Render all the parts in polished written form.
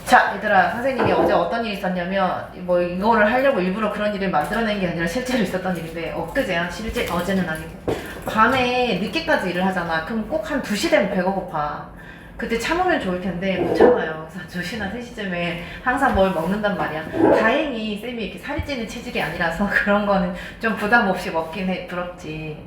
자, 얘들아, 선생님이 어제 어떤 일이 있었냐면, 뭐, 이거를 하려고 일부러 그런 일을 만들어낸 게 아니라 실제로 있었던 일인데, 엊그제야, 실제, 어제는 아니고. 밤에 늦게까지 일을 하잖아. 그럼 꼭 한 2시 되면 배가 고파. 그때 참으면 좋을 텐데, 못 참아요. 그래서 2시나 3시쯤에 항상 뭘 먹는단 말이야. 다행히 쌤이 이렇게 살이 찌는 체질이 아니라서 그런 거는 좀 부담 없이 먹긴 해, 부럽지.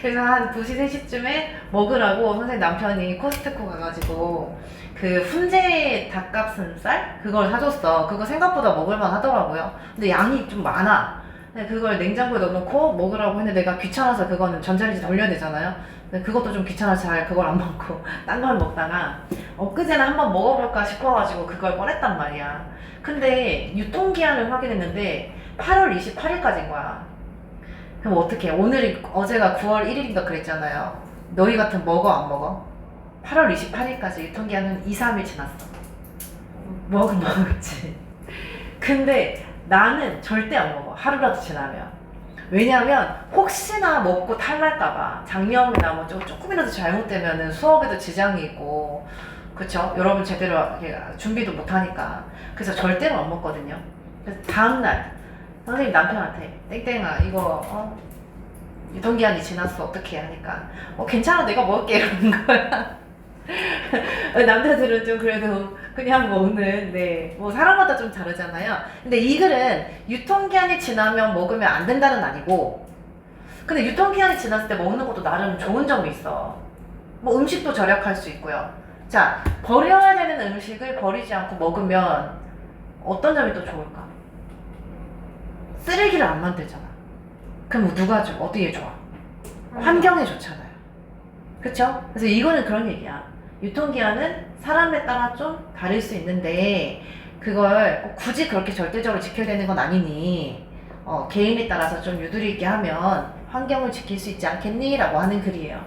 그래서 한 2시, 3시쯤에 먹으라고 선생님 남편이 코스트코 가가지고, 그 훈제 닭가슴살? 그걸 사줬어. 그거 생각보다 먹을만 하더라고요. 근데 양이 좀 많아. 근데 그걸 냉장고에 넣어놓고 먹으라고 했는데 내가 귀찮아서 그거는 전자레인지 돌려야 되잖아요. 근데 그것도 좀 귀찮아서 잘 그걸 안 먹고 딴 걸 먹다가 엊그제는 한번 먹어볼까 싶어가지고 그걸 꺼냈단 말이야. 근데 유통기한을 확인했는데 8월 28일까지인 거야. 그럼 어떡해? 어제가 9월 1일인가 그랬잖아요. 너희 같은 먹어 안 먹어? 8월 28일까지 유통기한은 2, 3일 지났어. 먹었지. 근데 나는 절대 안 먹어. 하루라도 지나면. 왜냐면 혹시나 먹고 탈날까봐 장염이나 뭐 조금이라도 잘못되면은 수업에도 지장이 있고, 그쵸? 여러분 제대로 준비도 못하니까. 그래서 절대로 안 먹거든요. 그래서 다음날 선생님 남편한테 땡땡아 이거 유통기한이 지났어 어떻게 하니까 괜찮아 내가 먹을게 이러는 거야. 남자들은 좀 그래도 그냥 먹는, 뭐 사람마다 좀 다르잖아요. 근데 이 글은 유통기한이 지나면 먹으면 안 된다는 아니고, 근데 유통기한이 지났을 때 먹는 것도 나름 좋은 점이 있어. 뭐 음식도 절약할 수 있고요. 자, 버려야 되는 음식을 버리지 않고 먹으면 어떤 점이 또 좋을까? 쓰레기를 안 만들잖아. 그럼 누가 좀 어디에 좋아? 환경에 좋잖아요. 그쵸? 그래서 이거는 그런 얘기야. 유통기한은 사람에 따라 좀 다를 수 있는데 그걸 꼭 굳이 그렇게 절대적으로 지켜야 되는 건 아니니 개인에 따라서 좀 유두리 있게 하면 환경을 지킬 수 있지 않겠니? 라고 하는 글이에요.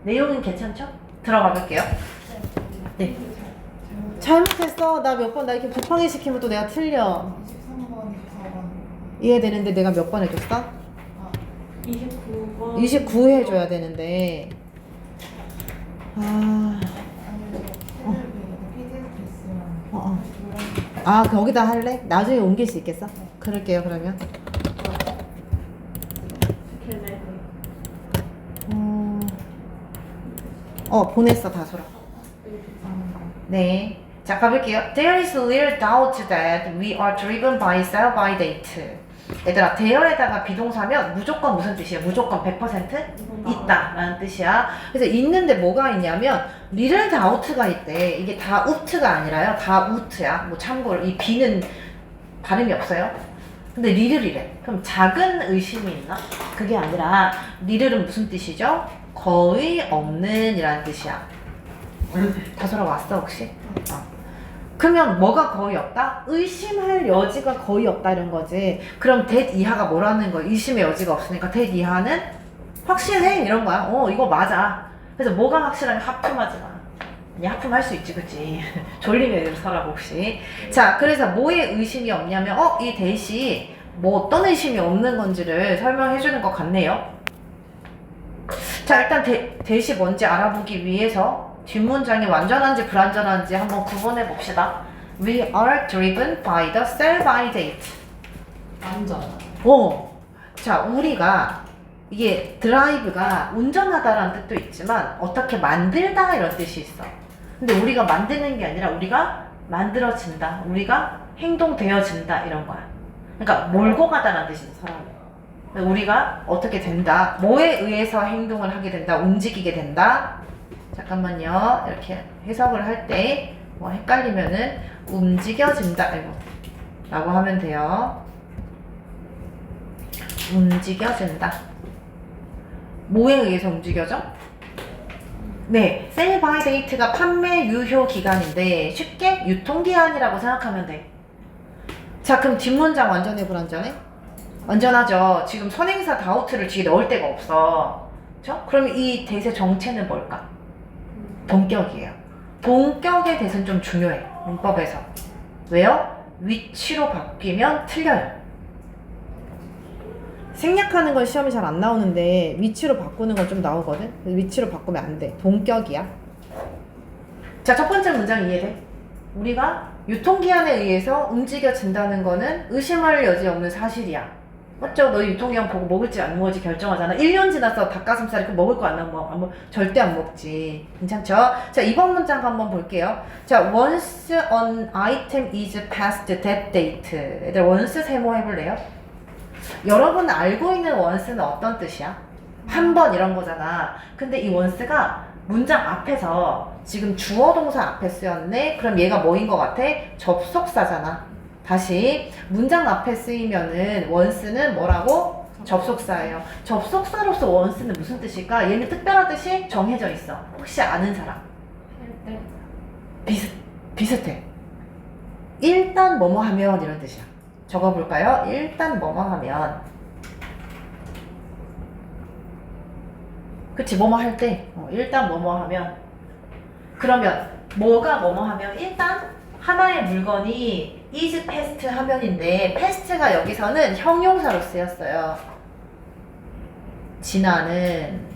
내용은 괜찮죠? 들어가 볼게요. 네. 잘못했어. 나 몇 번, 나 이렇게 곱하기 시키면 또 내가 틀려. 23번, 4번. 이해되는데 내가 몇 번 해줬어? 29번. 29 해줘야 되는데. 거기다 할래? 나중에 옮길 수 있겠어? 그럴게요, 그러면. 보냈어, 다소라. 네. 자, 가볼게요. There is little doubt that we are driven by sell by date. 얘들아, there에다가 비동사면 무조건 무슨 뜻이야? 무조건 100% 있다 라는 뜻이야. 그래서 있는데 뭐가 있냐면 little doubt가 있대. 이게 다 ut가 아니라요. 다 ut야. 뭐 참고로 이 B는 발음이 없어요. 근데 little이래. 그럼 작은 의심이 있나? 그게 아니라 little은 무슨 뜻이죠? 거의 없는 이라는 뜻이야. 다소라 왔어 혹시? 그러면 뭐가 거의 없다? 의심할 여지가 거의 없다 이런 거지. 그럼 that 이하가 뭐라는 거야? 의심의 여지가 없으니까 that 이하는 확실해 이런 거야. 이거 맞아. 그래서 뭐가 확실하면 하품하지 마. 아니 하품할 수 있지 그치? 졸린 애들 살아보 혹시. 자, 그래서 뭐에 의심이 없냐면 이 that이 뭐 어떤 의심이 없는 건지를 설명해 주는 것 같네요. 자, 일단 that이 뭔지 알아보기 위해서 뒷문장이 완전한지 불완전한지 한번 구분해 봅시다. We are driven by the sell by date. 완전. 자, 우리가 이게 드라이브가 운전하다라는 뜻도 있지만 어떻게 만들다 이런 뜻이 있어. 근데 우리가 만드는 게 아니라 우리가 만들어진다. 우리가 행동되어진다 이런 거야. 그러니까 몰고 가다라는 뜻이지 사람이. 우리가 어떻게 된다. 뭐에 의해서 행동을 하게 된다. 움직이게 된다. 잠깐만요. 이렇게 해석을 할 때 뭐 헷갈리면은 움직여진다 라고 하면 돼요. 움직여진다. 뭐에 의해서 움직여져? 네, sell by date가 판매 유효 기간인데 쉽게 유통기한이라고 생각하면 돼. 자, 그럼 뒷문장 완전해 불완전해? 완전하죠. 지금 선행사 다우트를 뒤에 넣을 데가 없어. 그렇죠? 그럼 이 that의 정체는 뭘까? 동격이에요. 동격의 that은 좀 중요해. 문법에서. 왜요? 위치로 바뀌면 틀려요. 생략하는 건 시험이 잘 안 나오는데 위치로 바꾸는 건 좀 나오거든. 위치로 바꾸면 안 돼. 동격이야. 자, 첫 번째 문장 이해돼? 우리가 유통기한에 의해서 움직여진다는 거는 의심할 여지 없는 사실이야. 맞죠? 너 유통기한 보고 먹을지 안 먹을지 결정하잖아. 1년 지나서 닭가슴살이 그 먹을 거 안 먹어? 절대 안 먹지. 괜찮죠? 자, 이번 문장 한번 볼게요. 자, once an item is past that date. 애들 once 세모 해볼래요? 여러분 알고 있는 once는 어떤 뜻이야? 한 번 이런 거잖아. 근데 이 once가 문장 앞에서 지금 주어 동사 앞에 쓰였네? 그럼 얘가 뭐인 것 같아? 접속사잖아. 다시 문장 앞에 쓰이면은 once는 뭐라고? 접속사예요. 접속사로서 once는 무슨 뜻일까? 얘는 특별한 뜻이 정해져 있어. 혹시 아는 사람? 할 때. 비슷해. 일단 뭐뭐 하면 이런 뜻이야. 적어볼까요? 일단 뭐뭐 하면. 그치, 뭐뭐 할 때. 일단 뭐뭐 하면. 그러면 뭐가 뭐뭐 하면 일단 하나의 물건이 is past 하면인데 past가 여기서는 형용사로 쓰였어요. 지나는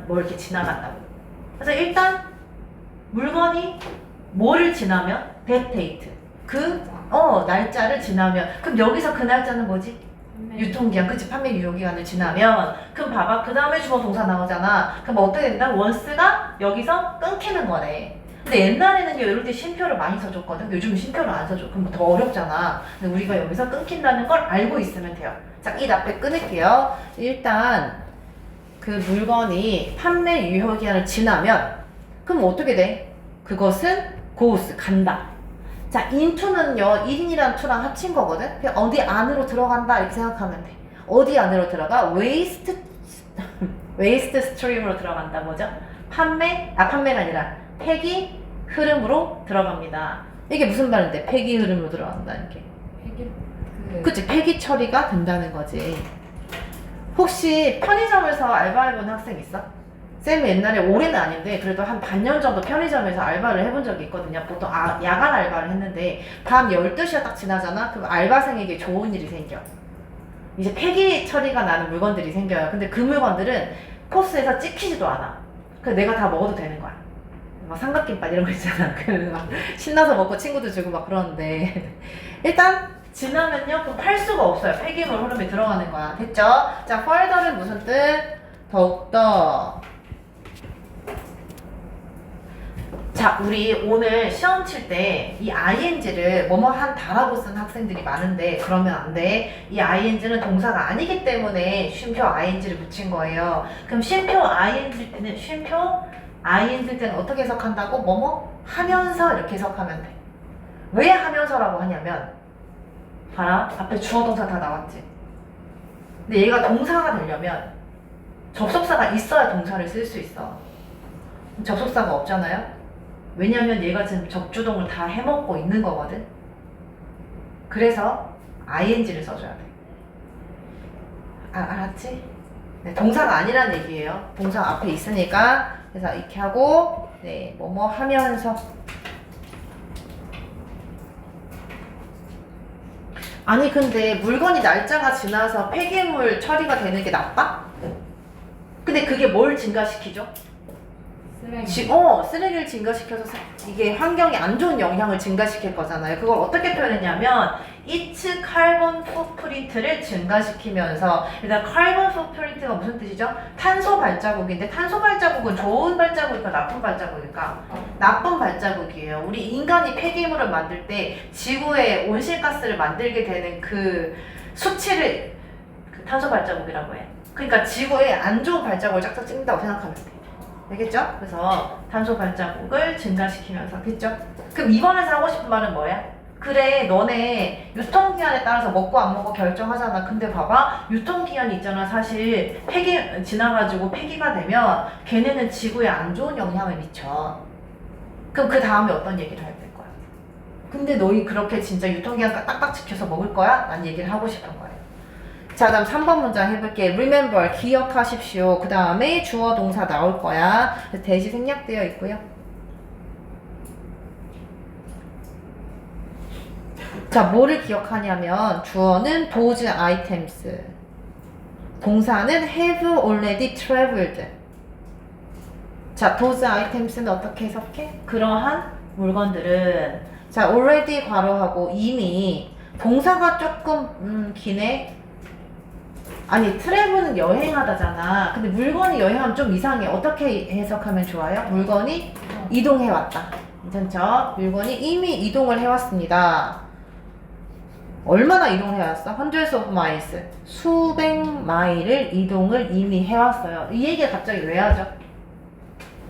뭐 이렇게 지나간다고. 그래서 일단 물건이 뭐를 지나면 that date 날짜를 지나면 그럼 여기서 그 날짜는 뭐지? 유통기한, 그치? 판매 유효기간을 지나면 그럼 봐봐 그 다음에 주어 동사 나오잖아. 그럼 어떻게 된다? once가 여기서 끊기는 거네. 근데 옛날에는 이럴 때 쉼표를 많이 써줬거든. 요즘 쉼표를 안 써줘. 그럼 더 어렵잖아. 근데 우리가 여기서 끊긴다는 걸 알고 있으면 돼요. 자, 이 앞에 끊을게요. 일단 그 물건이 판매 유효기한을 지나면 그럼 어떻게 돼? 그것은 goes, 간다. 자, into는요 1인이랑 2랑 합친 거거든. 그냥 어디 안으로 들어간다 이렇게 생각하면 돼. 어디 안으로 들어가? waste stream으로 들어간다. 뭐죠? 판매가 아니라 폐기 흐름으로 들어갑니다. 이게 무슨 말인데? 폐기 흐름으로 들어간다는 게. 그치, 폐기 처리가 된다는 거지. 혹시 편의점에서 알바해본 학생 있어? 쌤이 옛날에 올해는 아닌데 그래도 한 반년 정도 편의점에서 알바를 해본 적이 있거든요. 보통 야간 알바를 했는데 밤 12시가 딱 지나잖아? 그럼 알바생에게 좋은 일이 생겨. 이제 폐기 처리가 나는 물건들이 생겨요. 근데 그 물건들은 코스에서 찍히지도 않아. 그래서 내가 다 먹어도 되는 거야. 막 삼각김밥 이런 거 있잖아. 막 신나서 먹고 친구들 주고 막 그러는데 일단 지나면요 그럼 팔 수가 없어요. 폐기물 흐름이 들어가는 거야. 됐죠? 자, further는 무슨 뜻? 더욱더. 자, 우리 오늘 시험 칠 때 이 ing를 뭐뭐 한 다라고 쓴 학생들이 많은데 그러면 안 돼. 이 ing는 동사가 아니기 때문에 쉼표 ing를 붙인 거예요. 그럼 쉼표 ing일 때는 어떻게 해석한다고? 뭐뭐 하면서 이렇게 해석하면 돼. 왜 하면서라고 하냐면 봐라, 앞에 주어 동사 다 나왔지. 근데 얘가 동사가 되려면 접속사가 있어야 동사를 쓸 수 있어. 접속사가 없잖아요. 왜냐면 얘가 지금 적주동을 다 해먹고 있는 거거든. 그래서 ing를 써줘야 돼. 알았지? 네, 동사가 아니란 얘기예요. 동사 앞에 있으니까. 그래서 이렇게 하고 네, 뭐뭐 하면서. 아니 근데 물건이 날짜가 지나서 폐기물 처리가 되는 게 나빠? 근데 그게 뭘 증가시키죠? 쓰레기를 증가시켜서 이게 환경에 안 좋은 영향을 증가시킬 거잖아요. 그걸 어떻게 표현했냐면 its carbon footprint를 증가시키면서, 일단 carbon footprint가 무슨 뜻이죠? 탄소 발자국인데 탄소 발자국은 좋은 발자국일까 나쁜 발자국일까? 나쁜 발자국이에요. 우리 인간이 폐기물을 만들 때 지구에 온실가스를 만들게 되는 그 수치를 그 탄소 발자국이라고 해. 그러니까 지구에 안 좋은 발자국을 짝짝 찍는다고 생각하면 돼. 알겠죠? 그래서 탄소 발자국을 증가시키면서, 됐죠? 그럼 이번에서 하고 싶은 말은 뭐야? 그래, 너네 유통기한에 따라서 먹고 안 먹고 결정하잖아. 근데 봐봐, 유통기한이 있잖아. 사실 지나가지고 폐기가 되면 걔네는 지구에 안 좋은 영향을 미쳐. 그럼 그 다음에 어떤 얘기를 할 거야? 근데 너희 그렇게 진짜 유통기한 딱딱 지켜서 먹을 거야? 난 얘기를 하고 싶은 거야. 자, 다음 3번 문장 해볼게. Remember, 기억하십시오. 그 다음에 주어 동사 나올 거야. 대시 생략되어 있고요. 자, 뭐를 기억하냐면 주어는 those items, 동사는 have already traveled. 자, those items는 어떻게 해석해? 그러한 물건들은 자, already 괄호하고 이미 동사가 조금 기네. 아니, 트래블은 여행하다잖아. 근데 물건이 여행하면 좀 이상해. 어떻게 해석하면 좋아요? 물건이 이동해왔다. 괜찮죠? 물건이 이미 이동을 해왔습니다. 얼마나 이동해왔어? hundreds of miles. 수백 마일을 이동을 이미 해왔어요. 이 얘기를 갑자기 왜 하죠?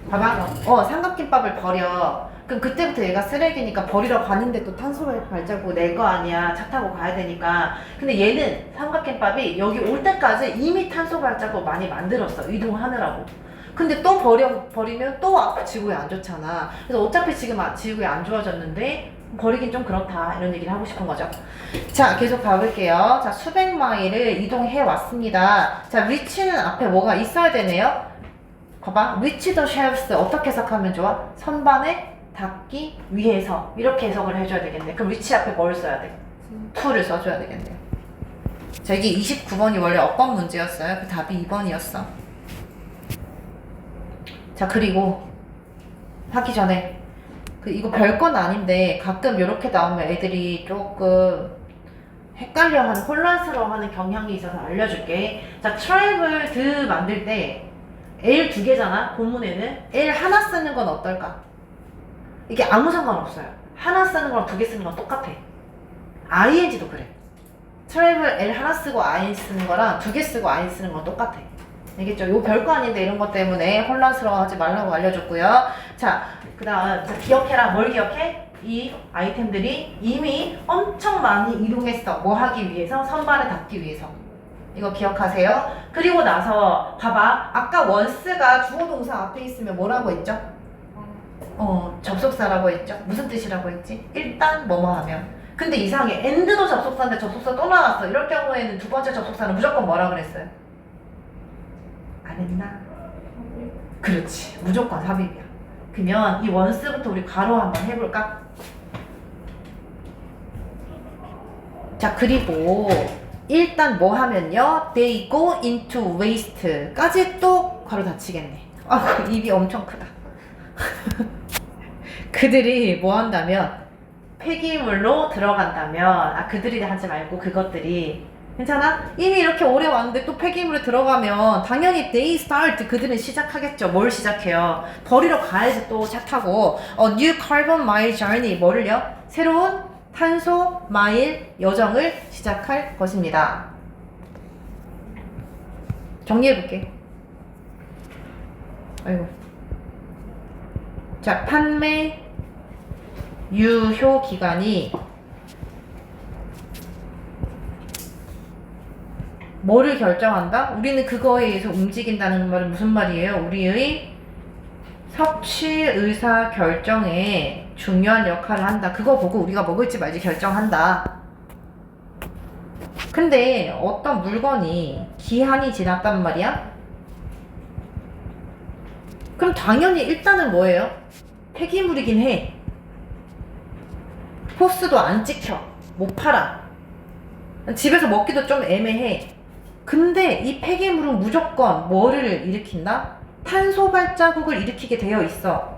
봐봐. 삼각김밥을 버려. 그럼 그때부터 얘가 쓰레기니까 버리러 가는데 또 탄소 발자국 낼 거 아니야. 차 타고 가야 되니까. 근데 얘는 삼각김밥이 여기 올 때까지 이미 탄소 발자국 많이 만들었어. 이동하느라고. 근데 또 버리면 또 지구에 안 좋잖아. 그래서 어차피 지금 지구에 안 좋아졌는데 버리긴 좀 그렇다. 이런 얘기를 하고 싶은 거죠. 자, 계속 가볼게요. 자, 수백 마일을 이동해 왔습니다. 자, reach는 앞에 뭐가 있어야 되네요. 봐봐. reach the shelves 어떻게 해석하면 좋아? 선반에 닿기 위해서 이렇게 해석을 해줘야 되겠네. 그럼 reach 앞에 뭘 써야 돼? to를 써줘야 되겠네요. 자, 이게 29번이 원래 어법 문제였어요. 그 답이 2번이었어. 자, 그리고 하기 전에 이거 별건 아닌데 가끔 이렇게 나오면 애들이 조금 헷갈려하는, 혼란스러워하는 경향이 있어서 알려줄게. 자, 트라이블드 만들 때 L 두 개잖아. 본문에는 L 하나 쓰는 건 어떨까? 이게 아무 상관없어요. 하나 쓰는 거랑 두 개 쓰는 건 똑같아. ing도 그래. 트래블 L 하나 쓰고 ing 쓰는 거랑 두 개 쓰고 ing 쓰는 건 똑같아. 알겠죠? 요 별거 아닌데 이런 것 때문에 혼란스러워하지 말라고 알려줬고요. 자, 그 다음 기억해라. 뭘 기억해? 이 아이템들이 이미 엄청 많이 이동했어. 뭐 하기 위해서? 선반에 닿기 위해서. 이거 기억하세요. 그리고 나서 봐봐. 아까 once가 주어 동사 앞에 있으면 뭐라고 했죠? 접속사라고 했죠. 무슨 뜻이라고 했지? 일단 뭐뭐 하면. 근데 이상해. and도 접속사인데 접속사 또 나왔어. 이럴 경우에는 두 번째 접속사는 무조건 뭐라 그랬어요? 안 했나? 그렇지. 무조건 삽입이야. 그러면 이 once부터 우리 괄호 한번 해볼까? 자, 그리고 일단 뭐 하면요? They go into waste 까지 또 괄호 닫히겠네. 입이 엄청 크다. 그들이 뭐 한다면 폐기물로 들어간다면 그들이 하지 말고 그것들이 괜찮아? 이미 이렇게 오래 왔는데 또 폐기물에 들어가면 당연히 they start 그들은 시작하겠죠. 뭘 시작해요? 버리러 가야지 또 차 타고 new carbon mile journey 뭐를요? 새로운 탄소 마일 여정을 시작할 것입니다. 정리해볼게. 아이고. 자, 판매 유효 기간이 뭐를 결정한다? 우리는 그거에 의해서 움직인다는 말은 무슨 말이에요? 우리의 섭취 의사 결정에 중요한 역할을 한다. 그거 보고 우리가 먹을지 말지 결정한다. 근데 어떤 물건이 기한이 지났단 말이야? 그럼 당연히 일단은 뭐예요? 폐기물이긴 해. 포스도 안 찍혀. 못 팔아. 집에서 먹기도 좀 애매해. 근데 이 폐기물은 무조건 뭐를 일으킨다? 탄소 발자국을 일으키게 되어 있어.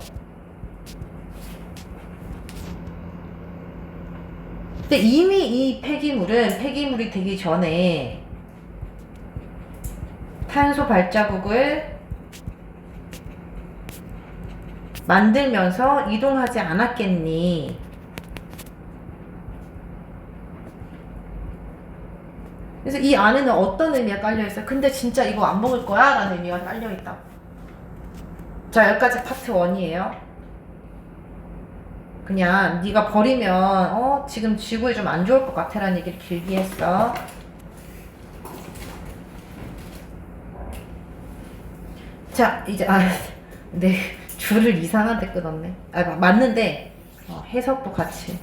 근데 이미 이 폐기물이 되기 전에 탄소 발자국을 만들면서 이동하지 않았겠니? 그래서 이 안에는 어떤 의미가 깔려있어요? 근데 진짜 이거 안 먹을 거야? 라는 의미가 깔려있다. 자, 여기까지 파트 1이에요. 그냥 네가 버리면 지금 지구에 좀 안 좋을 것 같아 라는 얘기를 길게 했어. 자, 이제 네, 줄을 이상한 데 끊었네. 맞는데 해석도 같이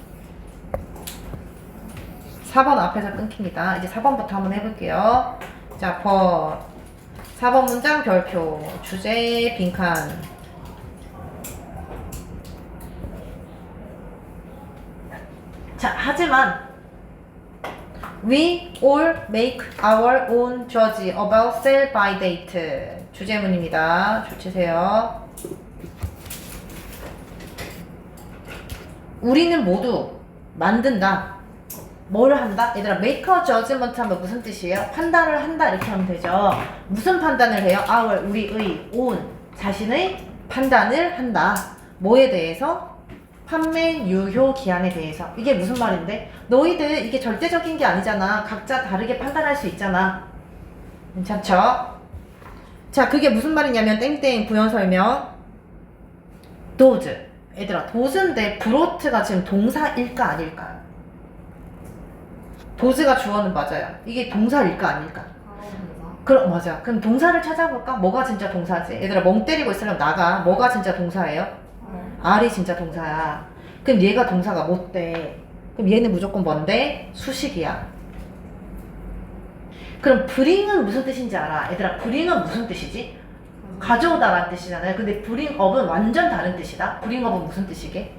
4번 앞에서 끊깁니다. 이제 4번부터 한번 해볼게요. 자, 4번 문장 별표 주제 빈칸. 자, 하지만 We all make our own judge about sell by date. 주제문입니다. 줄 치세요. 우리는 모두 만든다. 뭘 한다? 얘들아, make a judgment 하면 무슨 뜻이에요? 판단을 한다 이렇게 하면 되죠. 무슨 판단을 해요? our, 우리의, own, 자신의 판단을 한다. 뭐에 대해서? 판매 유효 기한에 대해서. 이게 무슨 말인데? 너희들 이게 절대적인 게 아니잖아. 각자 다르게 판단할 수 있잖아. 괜찮죠? 자, 그게 무슨 말이냐면 땡땡 부연 설명. those. 얘들아, does인데 brouught가 지금 동사일까 아닐까? does가 주어는 맞아요. 이게 동사일까 아닐까? 그럼 맞아. 그럼 동사를 찾아볼까? 뭐가 진짜 동사지? 얘들아, 멍 때리고 있으려면 나가. 뭐가 진짜 동사예요? R이 진짜 동사야. 그럼 얘가 동사가 못 돼. 그럼 얘는 무조건 뭔데? 수식이야. 그럼 bring은 무슨 뜻인지 알아? 얘들아, bring은 무슨 뜻이지? 가져오다라는 뜻이잖아요. 근데 bring up은 완전 다른 뜻이다. bring up은 무슨 뜻이게?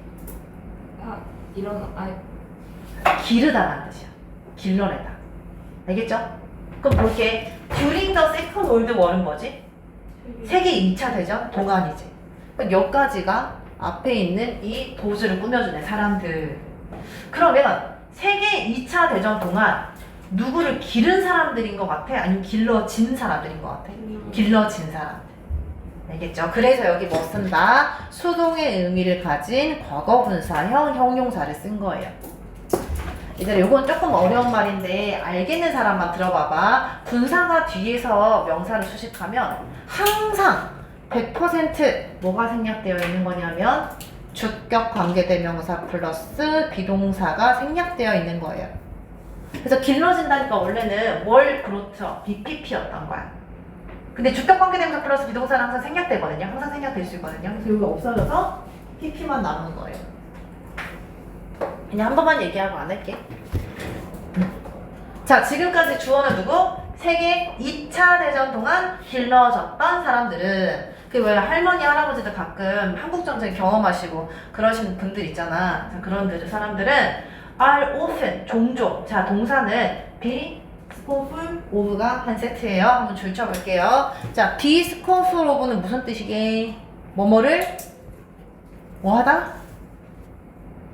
기르다라는 뜻이야. 길러내다. 알겠죠? 그럼 볼게. during the second world war은 뭐지? 세계 2차 대전 동안이지. 그럼 여기까지가 앞에 있는 이 도주를 꾸며주는 사람들. 그러면 세계 2차 대전 동안 누구를 기른 사람들인 것 같아? 아니면 길러진 사람들인 것 같아? 길러진 사람들. 알겠죠? 그래서 여기 뭐 쓴다? 수동의 의미를 가진 과거분사형 형용사를 쓴 거예요. 이제 요건 조금 어려운 말인데 알겠는 사람만 들어봐봐. 분사가 뒤에서 명사를 수식하면 항상 100% 뭐가 생략되어 있는 거냐면 주격 관계대명사 플러스 비동사가 생략되어 있는 거예요. 그래서 길러진다니까 원래는 월 그렇죠. BPP였던 거야. 근데 주격 관계대명사 플러스 비동사는 항상 생략되거든요. 항상 생략될 수 있거든요. 그래서 여기 없어져서 PP만 남은 거예요. 그냥 한 번만 얘기하고 안 할게. 자, 지금까지 주어는 누구? 세계 2차 대전 동안 길러졌던 사람들은 그 왜 할머니 할아버지들 가끔 한국전쟁 경험하시고 그러시는 분들 있잖아. 자, 그런 사람들은 are often 종종. 자, 동사는 be scornful of가 한 세트예요. 한번 줄 쳐볼게요. 자, be scornful of는 무슨 뜻이게? 뭐뭐를 뭐하다?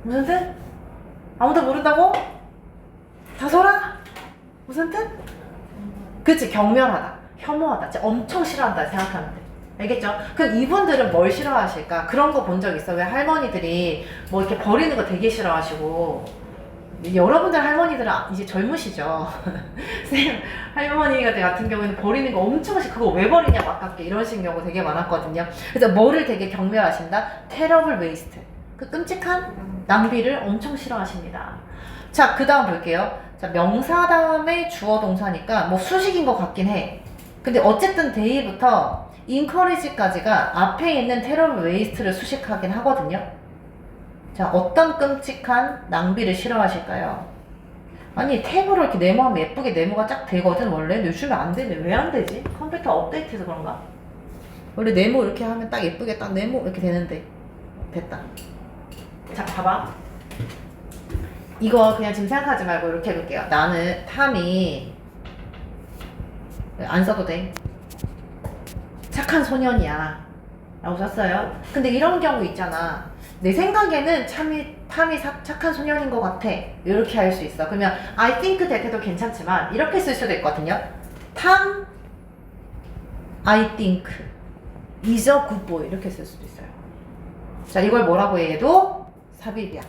무슨 뜻? 아무도 모른다고? 다소라? 무슨 뜻? 그치, 경멸하다, 혐오하다, 진짜 엄청 싫어한다 생각하면 돼. 알겠죠? 그럼 이분들은 뭘 싫어하실까? 그런 거 본 적 있어? 왜 할머니들이 뭐 이렇게 버리는 거 되게 싫어하시고. 여러분들 할머니들은 이제 젊으시죠? 쌤 할머니 같은 경우에는 버리는 거 엄청 그거 왜 버리냐 아깝게 이러신 경우 되게 많았거든요. 그래서 뭐를 되게 경멸하신다? terrible waste. 그 끔찍한 낭비를 엄청 싫어하십니다. 자, 그 다음 볼게요. 자, 명사 다음에 주어 동사니까 뭐 수식인 것 같긴 해. 근데 어쨌든 day부터 encourage까지가 앞에 있는 terrible waste를 수식하긴 하거든요. 자, 어떤 끔찍한 낭비를 싫어하실까요? 아니, 탭으로 이렇게 네모하면 예쁘게 네모가 쫙 되거든, 원래. 요즘에 안 되네. 왜 안 되지? 컴퓨터 업데이트해서 그런가? 원래 네모 이렇게 하면 딱 예쁘게 딱 네모 이렇게 되는데. 됐다. 자, 봐봐. 이거 그냥 지금 생각하지 말고 이렇게 해볼게요. 나는 탐이 안 써도 돼. 착한 소년이야 라고 썼어요. 근데 이런 경우 있잖아. 내 생각에는 탐이 착한 소년인 것 같아. 이렇게 할 수 있어. 그러면 I think that 해도 괜찮지만 이렇게 쓸 수도 있거든요. 탐 I think is a good boy 이렇게 쓸 수도 있어요. 자, 이걸 뭐라고 해? 얘도 삽입이야.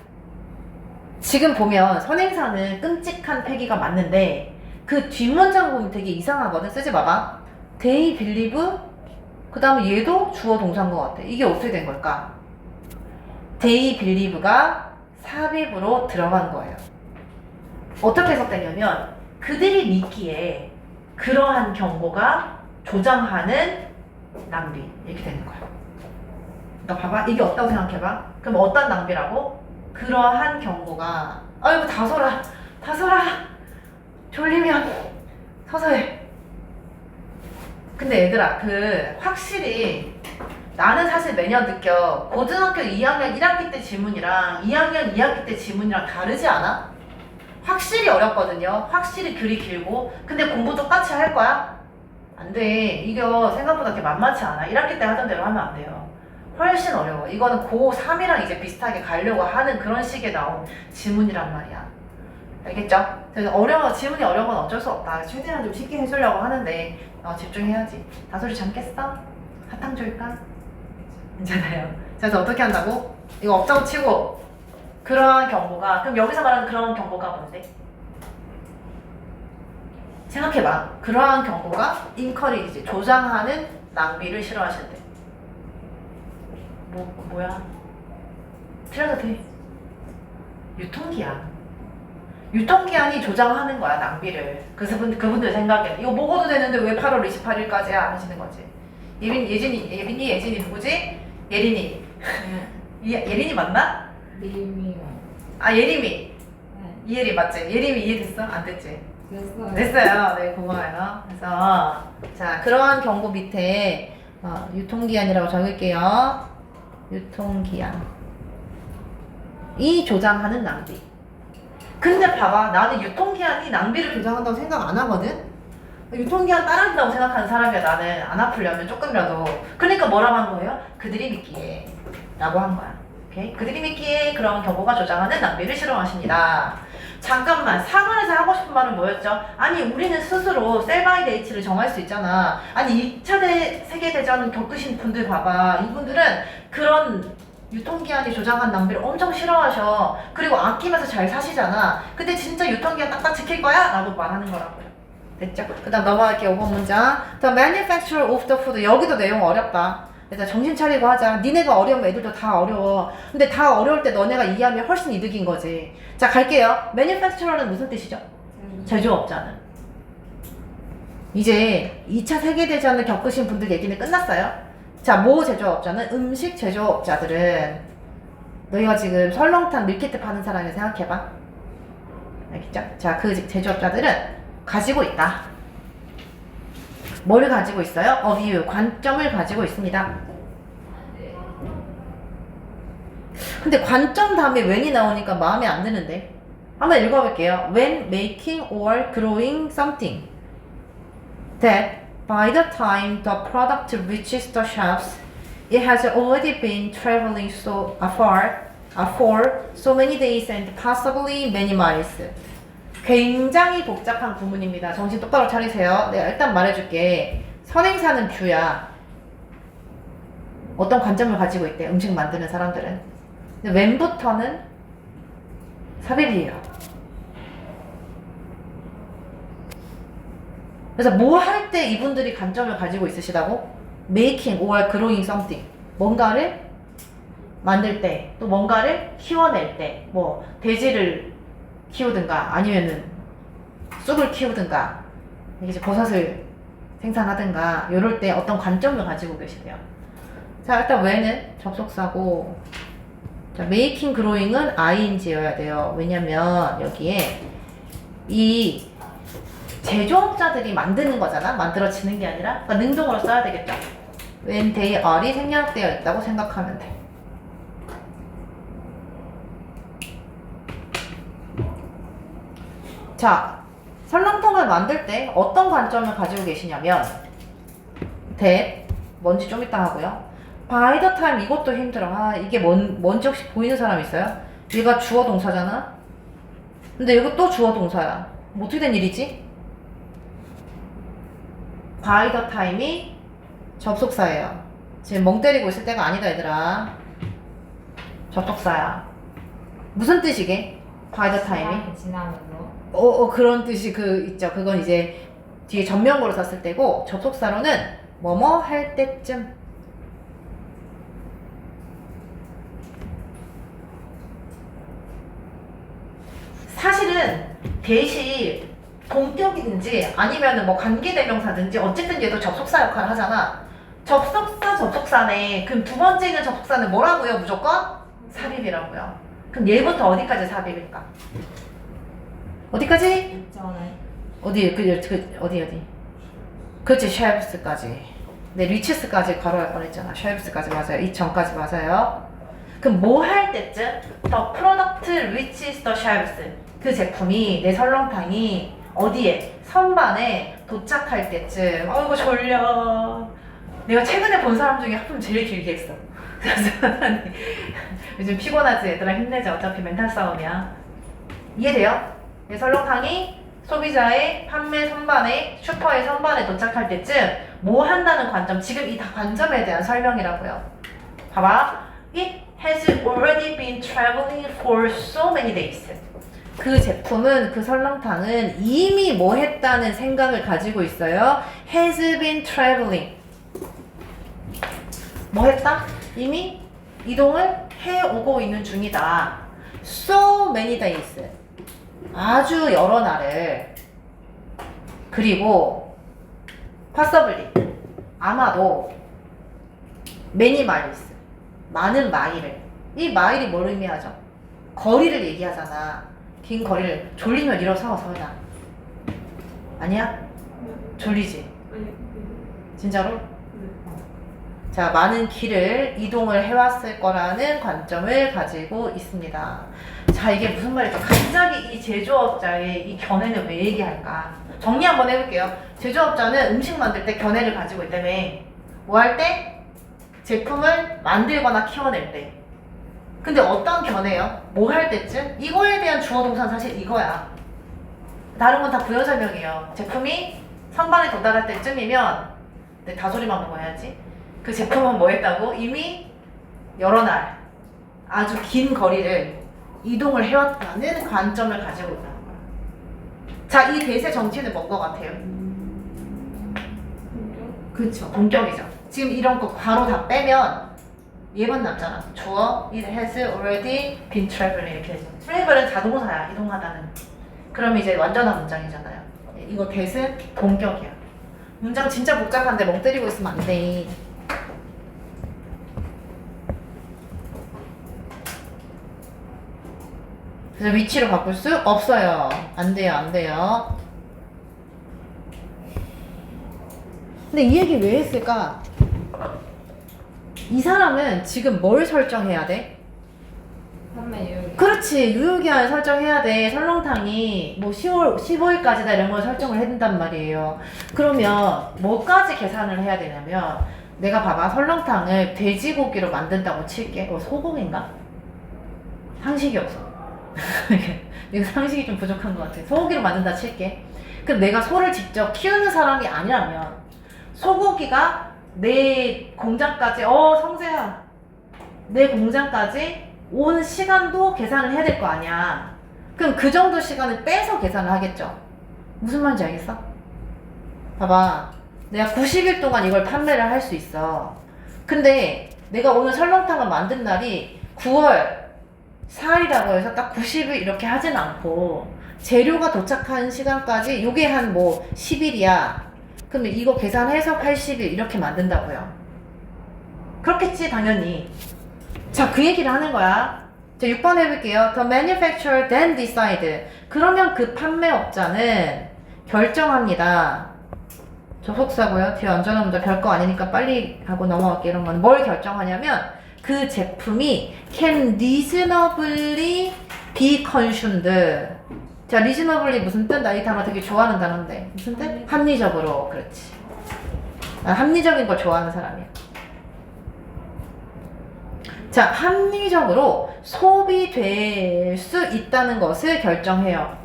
지금 보면 선행사는 끔찍한 패기가 맞는데 그 뒷문장 보면 되게 이상하거든. 쓰지 마봐. They believe 그 다음에 얘도 주어 동사인 것 같아. 이게 어떻게 된 걸까? They believe가 삽입으로 들어간 거예요. 어떻게 해석되냐면 그들이 믿기에 그러한 경고가 조장하는 낭비 이렇게 되는 거야. 그러니까 봐봐. 이게 없다고 생각해봐. 그럼 어떤 낭비라고? 그러한 경고가 아이고 다소라 졸리면 서서 해. 근데 얘들아 확실히 나는 사실 매년 느껴. 고등학교 2학년 1학기 때 지문이랑 2학년 2학기 때 지문이랑 다르지 않아? 확실히 어렵거든요. 확실히 글이 길고. 근데 공부 똑같이 할 거야? 안 돼. 이거 생각보다 그렇게 만만치 않아. 1학기 때 하던 대로 하면 안 돼요. 훨씬 어려워. 이거는 고3이랑 이제 비슷하게 가려고 하는 그런 식의 나온 지문이란 말이야. 알겠죠? 그래서 지문이 어려운 건 어쩔 수 없다. 최대한 좀 쉽게 해주려고 하는데 집중해야지. 다솔이 잠 깼어? 사탕 줄까? 괜찮아요. 그래서 어떻게 한다고? 이거 없다고 치고 그러한 경보가, 그럼 여기서 말하는 그런 경보가 뭔데? 생각해봐. 그러한 경보가 encourage, 조장하는 낭비를 싫어하신대. 뭐야? 틀려도 돼. 유통기한. 유통기한이 조장하는 거야, 낭비를. 그래서 그분들 생각에는 이거 먹어도 되는데 왜 8월 28일까지야? 하시는 거지. 예빈이 누구지? 예린이. 예린이 맞나? 미미요. 아, 예림이. 네. 이혜리 맞지? 예림이 이해됐어? 안 됐지? 됐어요. 됐어요. 네, 고마워요. 그래서 자, 그러한 경고 밑에 유통기한이라고 적을게요. 유통기한. 이 조장하는 낭비. 근데 봐봐, 나는 유통기한이 낭비를 조장한다고 생각 안 하거든? 유통기한 따라한다고 생각하는 사람이야. 나는 안 아프려면 조금이라도. 그러니까 뭐라고 한 거예요? 그들이 믿기에 라고 한 거야. 오케이? 그들이 믿기에 그런 경고가 조장하는 낭비를 싫어하십니다. 잠깐만, 4번에서 하고 싶은 말은 뭐였죠? 아니, 우리는 스스로 셀 바이 데이트를 정할 수 있잖아. 아니, 2차 세계대전 겪으신 분들 봐봐. 이분들은 그런 유통기한이 조장한 낭비를 엄청 싫어하셔. 그리고 아끼면서 잘 사시잖아. 근데 진짜 유통기한 딱딱 지킬 거야? 라고 말하는 거라고요. 됐죠? 그 다음 넘어갈게요. 5번 문장. The manufacturer of the food. 여기도 내용 어렵다. 일단 정신 차리고 하자. 니네가 어려우면 애들도 다 어려워. 근데 다 어려울 때 너네가 이해하면 훨씬 이득인 거지. 자, 갈게요. manufacturer는 무슨 뜻이죠? 제조업자는. 이제 2차 세계대전을 겪으신 분들 얘기는 끝났어요. 자, 뭐 제조업자는? 음식 제조업자들은 너희가 지금 설렁탕 밀키트 파는 사람을 생각해봐. 알겠죠? 자, 그 제조업자들은 가지고 있다. 뭘 가지고 있어요? view, 관점을 가지고 있습니다. 근데 관점 다음에 when이 나오니까 마음에 안 드는데. 한번 읽어볼게요. When making or growing something that by the time the product reaches the shelves, it has already been traveling so far for so many days and possibly many miles. 굉장히 복잡한 구문입니다. 정신 똑바로 차리세요. 내가 일단 말해줄게. 선행사는 뷰야. 어떤 관점을 가지고 있대, 음식 만드는 사람들은. 근데 when부터는 삽입이에요. 그래서 뭐 할 때 이분들이 관점을 가지고 있으시다고? Making or growing something. 뭔가를 만들 때, 또 뭔가를 키워낼 때, 뭐 돼지를 키우든가 아니면은 쑥을 키우든가 이제 버섯을 생산하든가 이럴 때 어떤 관점을 가지고 계시대요. 자, 일단 when은 접속사고, 자, making, growing은 ing여야 돼요. 왜냐면 여기에 이 제조업자들이 만드는 거잖아. 만들어지는 게 아니라. 그러니까 능동으로 써야 되겠죠. when they are이 생략되어 있다고 생각하면 돼. 자, 설렁탕을 만들 때 어떤 관점을 가지고 계시냐면 that, 뭔지 좀 이따 하고요. by the time, 이것도 힘들어. 아, 이게 뭔지 혹시 보이는 사람 있어요? 얘가 주어 동사잖아? 근데 이거 또 주어 동사야. 뭐 어떻게 된 일이지? by the time이 접속사예요. 지금 멍 때리고 있을 때가 아니다, 얘들아. 접속사야. 무슨 뜻이게? by the time이? 지나면서. 그런 뜻이 있죠. 그건 이제 뒤에 전면구로 썼을 때고, 접속사로는 뭐뭐 할 때쯤. 사실은 대시 동격이든지 아니면은 뭐 관계대명사든지 어쨌든 얘도 접속사 역할을 하잖아. 접속사네. 그럼 두 번째 있는 접속사는 뭐라고요? 무조건 삽입이라고요. 그럼 얘부터 어디까지 삽입일까? 어디까지? 있잖아요. 어디? 그렇지, shelves까지. 네, reaches까지 괄호할 뻔했잖아. shelves까지 맞아요. 이 전까지 맞아요. 그럼 뭐 할 때쯤? The product reaches the shelves. 그 제품이, 내 설렁탕이 어디에? 선반에 도착할 때쯤. 이거 졸려. 내가 최근에 본 사람 중에 하품 제일 길게 했어. 요즘 피곤하지 얘들아 힘내자 어차피 멘탈 싸움이야. 이해돼요? 설렁탕이 소비자의 판매 선반에 슈퍼의 선반에 도착할 때쯤 뭐 한다는 관점 지금 이 다 관점에 대한 설명이라고요. 봐봐. It has already been traveling for so many days. 그 제품은 그 설렁탕은 이미 뭐 했다는 생각을 가지고 있어요. Has been traveling. 뭐 했다? 이미 이동을 해오고 있는 중이다. So many days. 아주 여러 날을. 그리고 possibly. 아마도 many miles. 많은 마일을. 이 마일이 뭘 의미하죠? 거리를 얘기하잖아. 긴 거리를. 졸리면 일어서, 서연아. 아니야? 졸리지? 진짜로? 자, 많은 길을 이동을 해왔을 거라는 관점을 가지고 있습니다. 자, 이게 무슨 말일까? 갑자기 이 제조업자의 이 견해는 왜 얘기할까? 정리 한번 해볼게요. 제조업자는 음식 만들 때 견해를 가지고 있다며. 뭐 할 때? 제품을 만들거나 키워낼 때. 근데 어떤 견해요? 뭐 할 때쯤? 이거에 대한 주어 동사는 사실 이거야. 다른 건 다 부연 설명이에요. 제품이 선반에 도달할 때쯤이면 내 다소리만 먹어야지. 그 제품은 뭐 했다고? 이미 여러 날 아주 긴 거리를 이동을 해왔다는 관점을 가지고 있다는 거야. 자, 이 대세 정치는 뭔 것 같아요? 그쵸, 동격이죠. 지금 이런 거 바로 다 빼면 얘만 남잖아. 주어, it has already been traveling 이렇게 해서 travel은 자동사야, 이동하다는. 그럼 이제 완전한 문장이잖아요. 이거 대세 동격이야. 문장 진짜 복잡한데 멍 때리고 있으면 안 돼. 그래서 위치로 바꿀 수 없어요. 안 돼요, 안 돼요. 근데 이 얘기 왜 했을까? 이 사람은 지금 뭘 설정해야 돼? 판매 유효기. 그렇지, 유효기한을 설정해야 돼. 설렁탕이 뭐 10월 15일까지다 이런 걸 설정을 해둔단 말이에요. 그러면 뭐까지 계산을 해야 되냐면, 내가 봐봐, 설렁탕을 돼지고기로 만든다고 칠게. 소고기인가? 상식이 없어. 이거 상식이 좀 부족한 것 같아. 소고기로 만든다 칠게. 그럼 내가 소를 직접 키우는 사람이 아니라면 소고기가 내 공장까지 성재야, 내 공장까지 온 시간도 계산을 해야 될 거 아니야. 그럼 그 정도 시간을 빼서 계산을 하겠죠. 무슨 말인지 알겠어? 봐봐, 내가 90일 동안 이걸 판매를 할 수 있어. 근데 내가 오늘 설렁탕을 만든 날이 9월 4일이라고 해서 딱 90일 이렇게 하진 않고 재료가 도착한 시간까지 요게 한 뭐 10일이야. 그러면 이거 계산해서 80일 이렇게 만든다고요. 그렇겠지, 당연히. 자, 그 얘기를 하는 거야. 자, 6번 해볼게요. The manufacturer then decide. 그러면 그 판매업자는 결정합니다. 접속사고요. 뒤에 안전합니다. 별거 아니니까 빨리 하고 넘어갈게. 이런 건 뭘 결정하냐면 그 제품이 can reasonably be consumed. 자, reasonably 무슨 뜻? 나 이 단어 되게 좋아하는 단어인데 무슨 뜻? 합리적으로. 그렇지. 나 합리적인 걸 좋아하는 사람이야. 자, 합리적으로 소비될 수 있다는 것을 결정해요.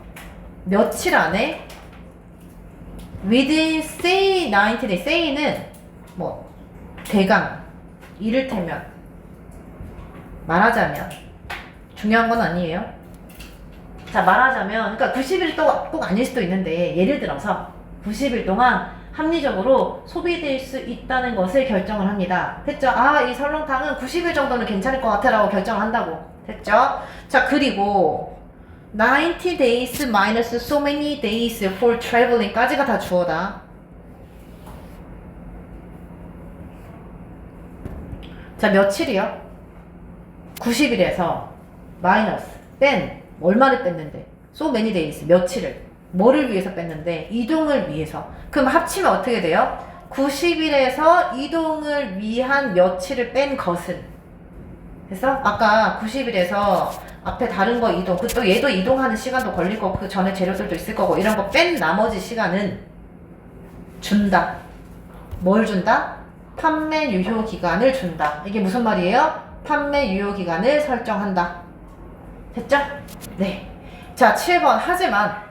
며칠 안에? within say 90 days. say는 뭐 대강, 이를테면, 말하자면, 중요한 건 아니에요. 자, 말하자면, 그러니까 90일 동안 꼭 아닐 수도 있는데, 예를 들어서 90일 동안 합리적으로 소비될 수 있다는 것을 결정을 합니다. 됐죠? 아, 이 설렁탕은 90일 정도는 괜찮을 것 같아 라고 결정을 한다고. 됐죠? 자, 그리고 90 days minus so many days for traveling 까지가 다 주어다. 자, 며칠이요? 90일에서 마이너스 뺀 얼마를 뺐는데? so many days 며칠을 뭐를 위해서 뺐는데? 이동을 위해서. 그럼 합치면 어떻게 돼요? 90일에서 이동을 위한 며칠을 뺀 것은. 됐어? 아까 90일에서 앞에 다른 거 이동, 또 얘도 이동하는 시간도 걸릴 거고 그 전에 재료들도 있을 거고 이런 거 뺀 나머지 시간은 준다. 뭘 준다? 판매 유효 기간을 준다. 이게 무슨 말이에요? 판매 유효 기간을 설정한다. 됐죠? 네. 자, 7번. 하지만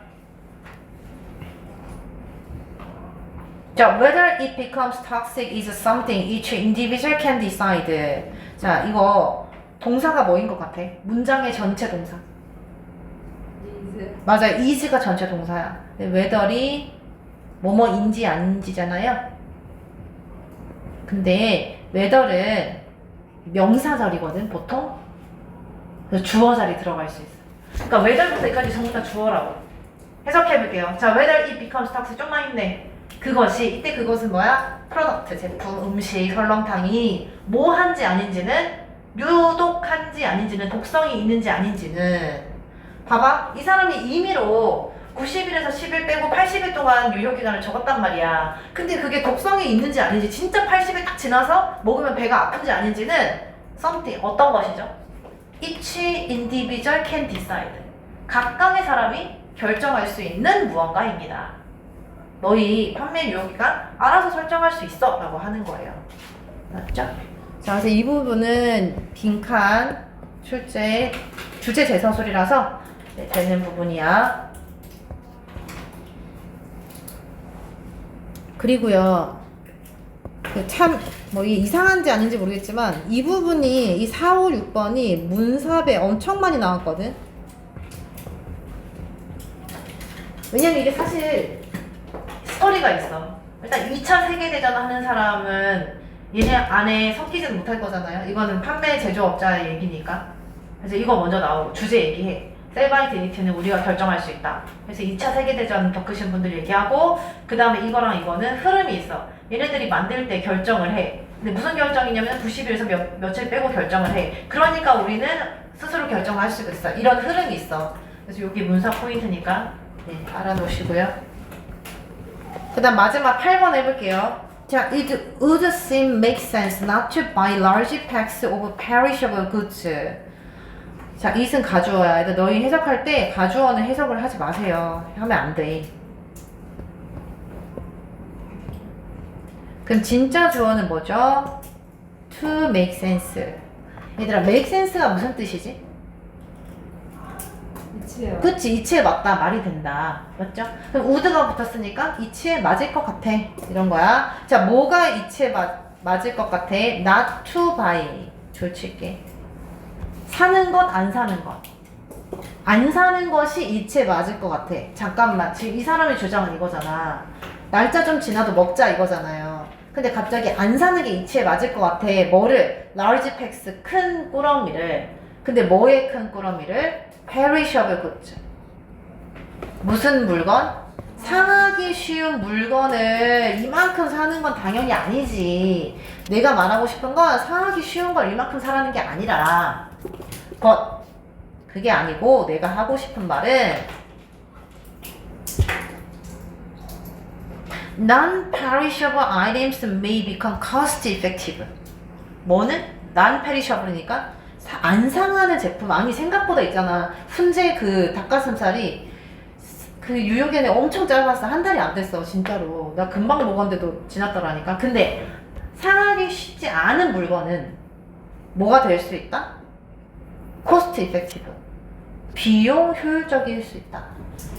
자, whether it becomes toxic is something each individual can decide. 자, 이거 동사가 뭐인 것 같아? 문장의 전체 동사. 리즈. 맞아요. is가 전체 동사야. whether이 뭐뭐인지 아닌지잖아요. 근데 whether은 명사절이거든, 보통. 그래서 주어자리 들어갈 수 있어. 그러니까 whether부터 여기까지 전부 다 주어라고. 해석해볼게요. 자, whether it becomes toxic 좀만 힘내. 그것이, 이때 그것은 뭐야? 프로덕트, 제품, 음식, 설렁탕이 뭐한지 아닌지는, 유독한지 아닌지는, 독성이 있는지 아닌지는. 봐봐. 이 사람이 임의로 90일에서 10일 빼고 80일 동안 유효기간을 적었단 말이야. 근데 그게 독성이 있는지 아닌지, 진짜 80일 딱 지나서 먹으면 배가 아픈지 아닌지는 something, 어떤 것이죠? Each individual can decide. 각각의 사람이 결정할 수 있는 무언가입니다. 너희 판매 유효기간 알아서 설정할 수 있어 라고 하는 거예요. 맞죠? 자, 그래서 이 부분은 빈칸 출제 주제 재서술이라서 되는 부분이야. 그리고요, 참 뭐 이게 이상한지 아닌지 모르겠지만 이 부분이 이 4, 5, 6번이 문삽에 엄청 많이 나왔거든. 왜냐면 이게 사실 스토리가 있어. 일단 2차 세계대전 하는 사람은 얘네 안에 섞이지는 못할 거잖아요. 이거는 판매 제조업자의 얘기니까. 그래서 이거 먼저 나오고 주제 얘기해. 셀바이트 유니티는 우리가 결정할 수 있다. 그래서 2차 세계대전 겪으신 분들 얘기하고, 그 다음에 이거랑 이거는 흐름이 있어. 얘네들이 만들 때 결정을 해. 근데 무슨 결정이냐면 90일에서 며칠 빼고 결정을 해. 그러니까 우리는 스스로 결정할 수 있어. 이런 흐름이 있어. 그래서 여기 문사 포인트니까 네, 알아놓으시고요. 그 다음 마지막 8번 해볼게요. 자, it would seem make sense not to buy large packs of perishable goods. 자, it은 가주어야. 근데 너희 해석할 때 가주어는 해석을 하지 마세요. 하면 안 돼. 그럼 진짜 주어는 뭐죠? to make sense. 얘들아, make sense가 무슨 뜻이지? 이치요. 그치, 이치에 맞다. 말이 된다. 맞죠? 그럼 would가 붙었으니까 이치에 맞을 것 같아. 이런 거야. 자, 뭐가 이치에 맞을 것 같아? not to buy. 줄칠게. 사는 것, 안 사는 것. 안 사는 것이 이치에 맞을 것 같아. 잠깐만. 지금 이 사람의 주장은 이거잖아. 날짜 좀 지나도 먹자 이거잖아요. 근데 갑자기 안 사는 게 이치에 맞을 것 같아. 뭐를? large packs, 큰 꾸러미를. 근데 뭐의 큰 꾸러미를? perishable goods. 무슨 물건? 상하기 쉬운 물건을 이만큼 사는 건 당연히 아니지. 내가 말하고 싶은 건 상하기 쉬운 걸 이만큼 사라는 게 아니라, 그게 아니고 내가 하고 싶은 말은 non-perishable items may become cost effective. 뭐는? non-perishable니까 안 상하는 제품. 아니, 생각보다 있잖아. 훈제 그 닭가슴살이 그 유효기간이 엄청 짧았어. 한 달이 안 됐어, 진짜로. 나 금방 먹었는데도 지났더라니까. 근데 상하기 쉽지 않은 물건은 뭐가 될 수 있다? 코스트 이펙티브. 비용 효율적일 수 있다.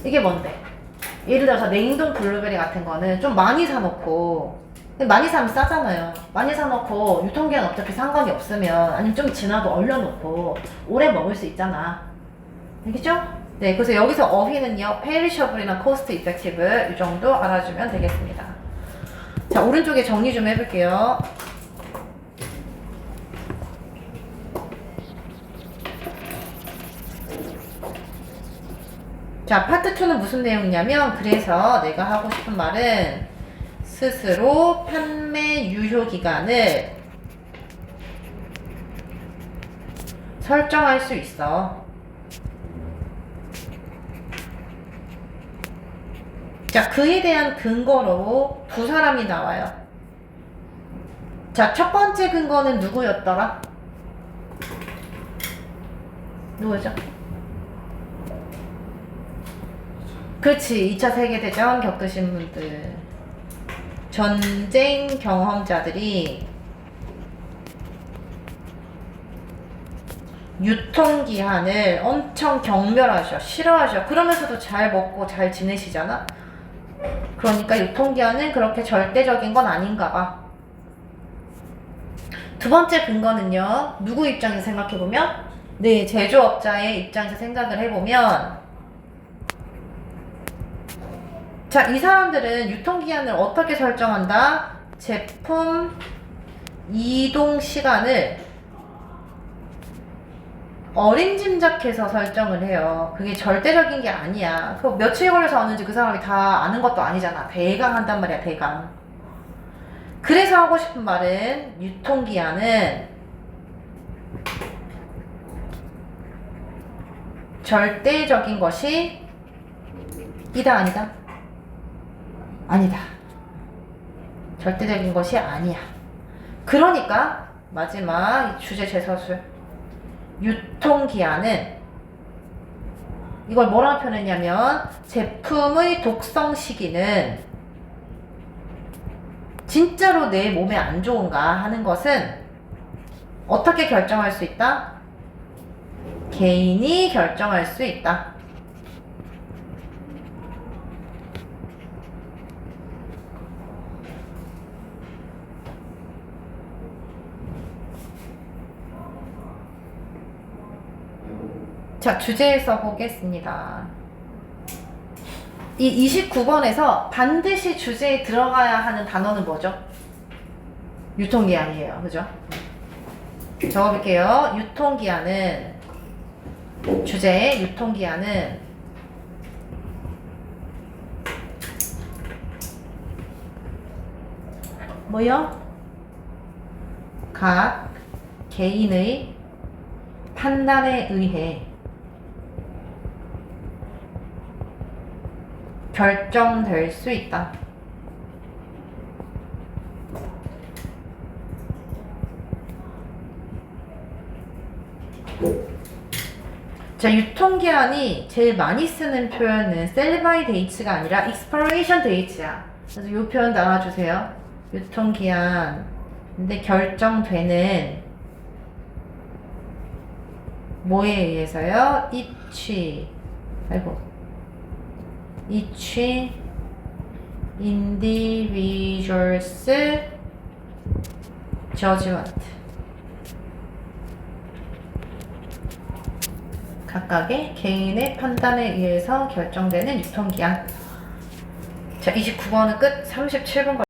이게 뭔데? 예를 들어서 냉동 블루베리 같은 거는 좀 많이 사놓고, 많이 사면 싸잖아요. 많이 사놓고 유통기한 어차피 상관이 없으면, 아니면 좀 지나도 얼려놓고 오래 먹을 수 있잖아. 알겠죠? 네, 그래서 여기서 어휘는요, perishable이나 cost effective 이 정도 알아주면 되겠습니다. 자, 오른쪽에 정리 좀 해볼게요. 자, 파트 2는 무슨 내용이냐면, 그래서 내가 하고 싶은 말은 스스로 판매 유효 기간을 설정할 수 있어. 자, 그에 대한 근거로 두 사람이 나와요. 자, 첫 번째 근거는 누구였더라? 누구죠? 그렇지, 2차 세계대전 겪으신 분들. 전쟁 경험자들이 유통기한을 엄청 경멸하셔, 싫어하셔. 그러면서도 잘 먹고 잘 지내시잖아. 그러니까 유통기한은 그렇게 절대적인 건 아닌가 봐. 두 번째 근거는요, 누구 입장에서 생각해보면, 네, 제조업자의 입장에서 생각을 해보면, 자, 이 사람들은 유통기한을 어떻게 설정한다? 제품 이동 시간을 어림짐작해서 설정을 해요. 그게 절대적인 게 아니야. 그 며칠 걸려서 왔는지 그 사람이 다 아는 것도 아니잖아. 대강 한단 말이야, 대강. 그래서 하고 싶은 말은 유통기한은 절대적인 것이 이다, 아니다? 아니다. 절대적인 것이 아니야. 그러니까 마지막 주제 재서술. 유통기한은 이걸 뭐라고 표현했냐면 제품의 독성 시기는 진짜로 내 몸에 안 좋은가 하는 것은 어떻게 결정할 수 있다? 개인이 결정할 수 있다. 자, 주제에 써보겠습니다. 이 29번에서 반드시 주제에 들어가야 하는 단어는 뭐죠? 유통기한이에요. 그죠? 적어볼게요. 유통기한은, 주제 유통기한은 뭐요? 각 개인의 판단에 의해 결정될 수 있다. 자, 유통기한이 제일 많이 쓰는 표현은 sell by date가 아니라 expiration date야. 그래서 이 표현 알아주세요. 유통기한. 근데 결정되는 뭐에 의해서요? each individuals judgment. 각각의 개인의 판단에 의해서 결정되는 유통기한. 자, 29번은 끝. 37번